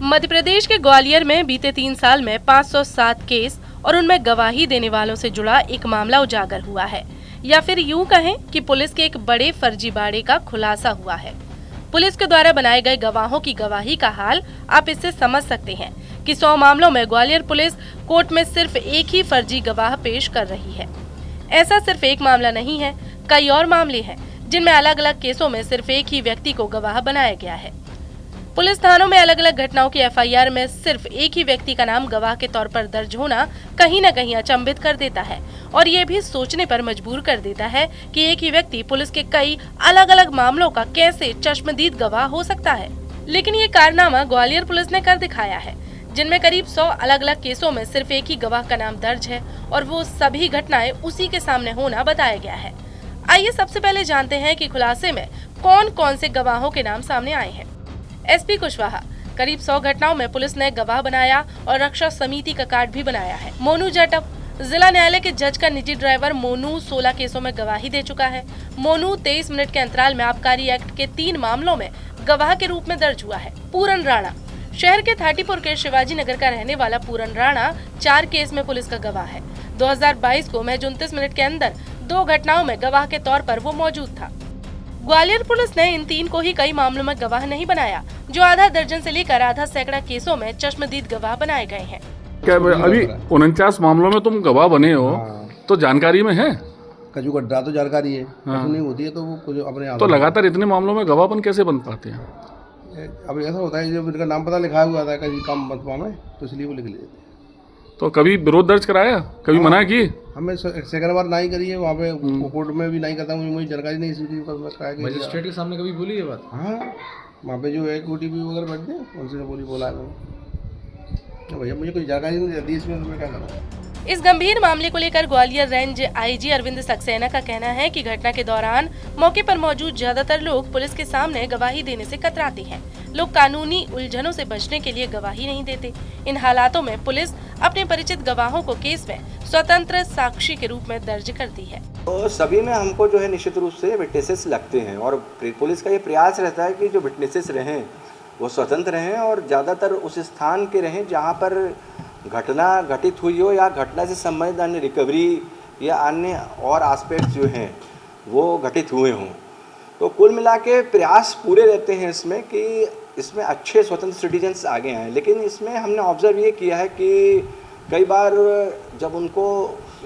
मध्य प्रदेश के ग्वालियर में बीते 3 साल में 507 केस और उनमें गवाही देने वालों से जुड़ा एक मामला उजागर हुआ है, या फिर यूं कहें कि पुलिस के एक बड़े फर्जीवाड़े का खुलासा हुआ है। पुलिस के द्वारा बनाए गए गवाहों की गवाही का हाल आप इससे समझ सकते हैं कि 100 मामलों में ग्वालियर पुलिस कोर्ट में सिर्फ एक ही फर्जी गवाह पेश कर रही है। ऐसा सिर्फ एक मामला नहीं है, कई और मामले हैं जिनमें अलग अलग केसों में सिर्फ एक ही व्यक्ति को गवाह बनाया गया है। पुलिस थानों में अलग अलग घटनाओं की एफआईआर में सिर्फ एक ही व्यक्ति का नाम गवाह के तौर पर दर्ज होना कहीं न कहीं अचंभित कर देता है और ये भी सोचने पर मजबूर कर देता है कि एक ही व्यक्ति पुलिस के कई अलग अलग मामलों का कैसे चश्मदीद गवाह हो सकता है। लेकिन ये कारनामा ग्वालियर पुलिस ने कर दिखाया है, जिनमें करीब 100 अलग अलग केसों में सिर्फ एक ही गवाह का नाम दर्ज है और वो सभी घटनाएं उसी के सामने होना बताया गया है। आइए सबसे पहले जानते हैं कि खुलासे में कौन कौन से गवाहों के नाम सामने आए हैं। एसपी कुशवाहा, करीब 100 घटनाओं में पुलिस ने गवाह बनाया और रक्षा समिति का कार्ड भी बनाया है। मोनू जाटव, जिला न्यायालय के जज का निजी ड्राइवर मोनू 16 केसों में गवाही दे चुका है। मोनू 23 मिनट के अंतराल में आबकारी एक्ट के 3 मामलों में गवाह के रूप में दर्ज हुआ है। पूरन राणा, शहर के थाटीपुर के शिवाजी नगर का रहने वाला पूरन राणा 4 केस में पुलिस का गवाह है। 2022 को महज 29 मिनट के अंदर 2 घटनाओं में गवाह के तौर पर वो मौजूद था। ग्वालियर पुलिस ने इन 3 को ही कई मामलों में गवाह नहीं बनाया, जो आधा दर्जन से लेकर आधा सैकड़ा केसों में चश्मदीद गवाह बनाए गए हैं। क्या अभी 49 मामलों में तुम गवाह बने हो? तो जानकारी में है कजू गड्ढा तो जानकारी है, नहीं होती है तो वो कुछ अपने तो लगातार इतने मामलों में गवाहपन कैसे बन पाते हैं? अब ऐसा होता है जब इनका नाम पता लिखा हुआ था कहीं काम मतवा में, तो इसलिए वो लिख लेते हैं। तो कभी विरोध दर्ज कराया, कभी मना की? हमें सेकंड बार नहीं करी है, वहाँ पे कोर्ट में भी नहीं करता, मुझे जानकारी नहीं इसी मजिस्ट्रेट के सामने कभी बोली ये बात? हाँ, वहाँ पे जो है OTP वगैरह बैठते हैं उनसे बोला है भैया मुझे कोई जानकारी नहीं रहती इसमें, मैं क्या करूँ। इस गंभीर मामले को लेकर ग्वालियर रेंज आईजी अरविंद सक्सेना का कहना है कि घटना के दौरान मौके पर मौजूद ज्यादातर लोग पुलिस के सामने गवाही देने से कतराते हैं। लोग कानूनी उलझनों से बचने के लिए गवाही नहीं देते। इन हालातों में पुलिस अपने परिचित गवाहों को केस में स्वतंत्र साक्षी के रूप में दर्ज करती है। तो सभी में हमको जो है निश्चित रूप से विटनेसेस लगते हैं और पुलिस का ये प्रयास रहता है कि जो विटनेसेस रहें वो स्वतंत्र रहें और ज़्यादातर उस स्थान के रहें जहाँ पर घटना घटित हुई हो या घटना से संबंधित अन्य रिकवरी या अन्य और एस्पेक्ट्स जो हैं वो घटित हुए हों। तो कुल मिला के प्रयास पूरे रहते हैं इसमें कि इसमें अच्छे स्वतंत्र सिटीजन्स आगे आएँ। लेकिन इसमें हमने ऑब्ज़र्व ये किया है कि कई बार जब उनको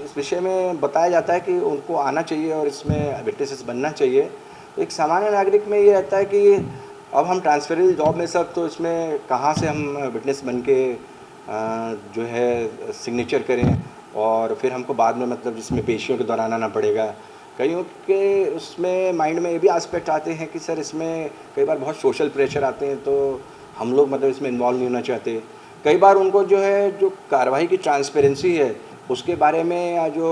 इस विषय में बताया जाता है कि उनको आना चाहिए और इसमें विटनेसेस बनना चाहिए, तो एक सामान्य नागरिक में ये रहता है कि अब हम ट्रांसफरेबल जॉब में सब, तो इसमें कहाँ से हम विटनेस बन के जो है सिग्नेचर करें और फिर हमको बाद में मतलब जिसमें पेशियों के दौरान आना पड़ेगा। कईयों के उसमें माइंड में ये भी एस्पेक्ट आते हैं कि सर इसमें कई बार बहुत सोशल प्रेशर आते हैं तो हम लोग मतलब इसमें इन्वॉल्व नहीं होना चाहते। कई बार उनको जो है जो कार्रवाई की ट्रांसपेरेंसी है उसके बारे में या जो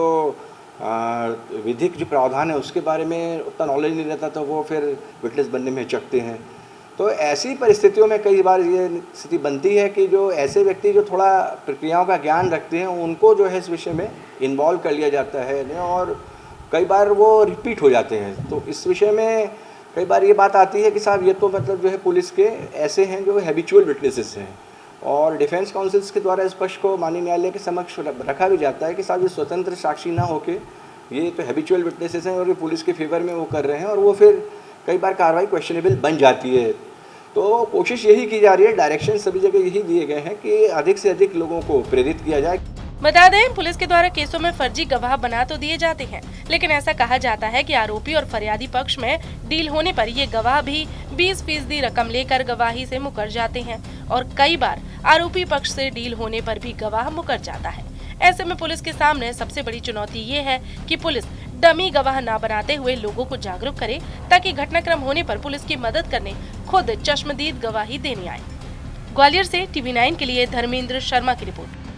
विधिक जो प्रावधान है उसके बारे में उतना नॉलेज नहीं रहता, तो वो फिर विटनेस बनने में हिचकते हैं। तो ऐसी परिस्थितियों में कई बार ये स्थिति बनती है कि जो ऐसे व्यक्ति जो थोड़ा प्रक्रियाओं का ज्ञान रखते हैं उनको जो है इस विषय में इन्वॉल्व कर लिया जाता है और कई बार वो रिपीट हो जाते हैं। तो इस विषय में कई बार ये बात आती है कि साहब ये तो मतलब जो है पुलिस के ऐसे हैं जो हैबिचुअल विटनेसेस हैं और डिफेंस काउंसिल्स के द्वारा इस पक्ष को माननीय न्यायालय के समक्ष रखा भी जाता है कि साहब ये स्वतंत्र साक्षी ना होके ये तो हैबिचुअल विटनेसेस हैं और ये पुलिस के फेवर में वो कर रहे हैं और वो फिर कई बार कार्रवाई क्वेश्चनेबल बन जाती है। तो कोशिश यही की जा रही है, डायरेक्शन सभी जगह यही दिए गए हैं कि अधिक से अधिक लोगों को प्रेरित किया जाए। बता दें, पुलिस के द्वारा केसों में फर्जी गवाह बना तो दिए जाते हैं, लेकिन ऐसा कहा जाता है कि आरोपी और फरियादी पक्ष में डील होने पर ये गवाह भी 20% रकम लेकर गवाही से मुकर जाते हैं और कई बार आरोपी पक्ष से डील होने पर भी गवाह मुकर जाता है। ऐसे में पुलिस के सामने सबसे बड़ी चुनौती ये है कि पुलिस डमी गवाह ना बनाते हुए लोगों को जागरूक करे ताकि घटनाक्रम होने पर पुलिस की मदद करने खुद चश्मदीद गवाही देने आए। ग्वालियर से TV9 के लिए धर्मेंद्र शर्मा की रिपोर्ट।